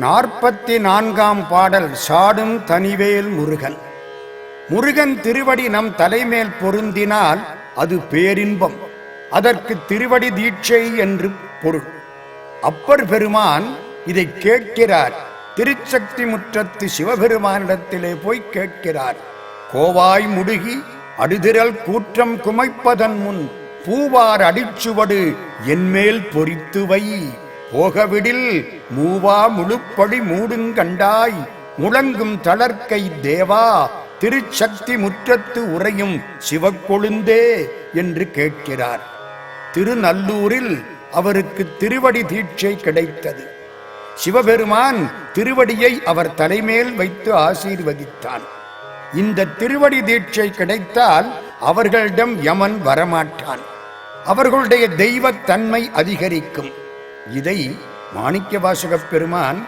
44ஆம் பாடல். சாடும் தனிவேல் முருகன். முருகன் திருவடி நம் தலைமேல் பொருந்தினால் அது பேரின்பம். அதற்கு திருவடி தீட்சை என்று பொருள். அப்பர் பெருமான் இதை கேட்கிறார். திருச்சக்தி முற்றத்து சிவபெருமானிடத்திலே போய் கேட்கிறார். கோவாய் முடுகி அடுதிரல் கூற்றம் குமைப்பதன் முன் பூவார் அடிச்சுவடு என்மேல் பொறித்துவை போகவிடில் மூவா முழுப்படி மூடுங்கண்டாய் முழங்கும் தளர்க்கை தேவா திருச்சக்தி முற்றத்து உறையும் சிவக்கொழுந்தே என்று கேட்கிறார். திருநல்லூரில் அவருக்கு திருவடி தீட்சை கிடைத்தது. சிவபெருமான் திருவடியை அவர் தலைமேல் வைத்து ஆசீர்வதித்தான். இந்த திருவடி தீட்சை கிடைத்தால் அவர்களிடம் யமன் வரமாட்டான். அவர்களுடைய தெய்வத்தன்மை அதிகரிக்கும். இதை மாணிக்கவாசகப் பெருமான்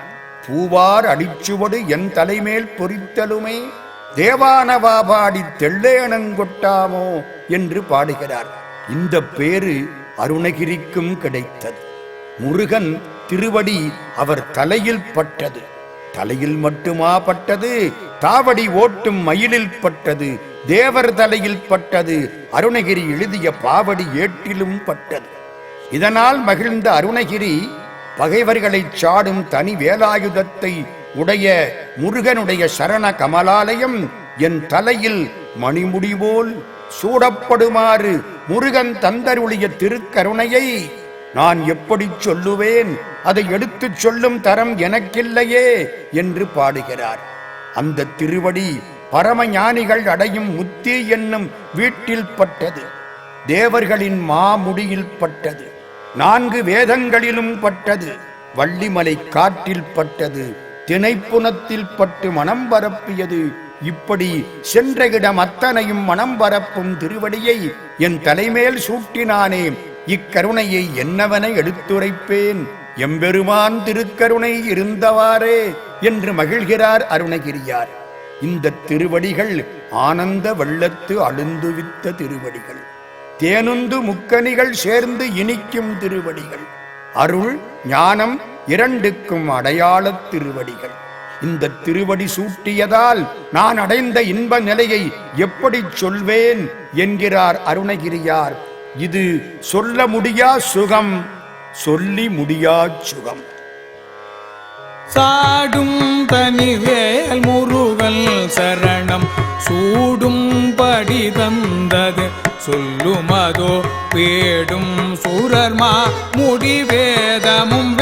பூவார் அடிச்சுவடு என் தலைமேல் பொறித்தலுமே தேவானவாபாடி தெள்ளேனங்கொட்டாமோ என்று பாடுகிறார். இந்த பேரு அருணகிரிக்கும் கிடைத்தது. முருகன் திருவடி அவர் தலையில் பட்டது. தலையில் மட்டுமா பட்டது? தாவடி ஓட்டும் மயிலில் பட்டது. தேவர் தலையில் பட்டது. அருணகிரி எழுதிய பாவடி ஏட்டிலும் பட்டது. இதனால் மகிழ்ந்த அருணகிரி பகைவர்களை சாடும் தனி வேலாயுதத்தை உடைய முருகனுடைய சரண கமலாலயம் என் தலையில் மணிமுடிபோல் சூடப்படுமாறு முருகன் தந்தருளிய திருக்கருணையை நான் எப்படி சொல்லுவேன்? அதை எடுத்துச் சொல்லும் தரம் எனக்கில்லையே என்று பாடுகிறார். அந்த திருவடி பரமஞானிகள் அடையும் முத்தி என்னும் வீட்டில் பட்டது. தேவர்களின் மாமுடியில் பட்டது. 4 வேதங்களிலும் பட்டது. வள்ளிமலை காற்றில் பட்டது. திணைப்புனத்தில் பட்டு மனம் பரப்பியது. இப்படி சென்ற இடம் அத்தனையும் மனம் பரப்பும் திருவடியை என் தலைமேல் சூட்டினானே, இக்கருணையை என்னவென எடுத்துரைப்பேன்? எம்பெருமான் திருக்கருணை இருந்தவாறே என்று மகிழ்கிறார் அருணகிரியார். இந்த திருவடிகள் ஆனந்த வெள்ளத்து அழுந்துவித்த திருவடிகள். தேனுந்து முக்கனிகள் சேர்ந்து இனிக்கும் திருவடிகள். அருள் ஞானம் இரண்டுக்கும் அடையாளத் திருவடிகள். இந்த திருவடி சூட்டியதால் நான் அடைந்த இன்ப நிலையை எப்படி சொல்வேன் என்கிறார் அருணகிரியார். இது சொல்ல முடியா சுகம், சொல்லி முடியா சுகம். சாடும் தனிவேல் முருகல் சரணம் சூடும் படி தந்தது சொல்லுமதோ பேடும் சூரர்மா முடிவேதமும்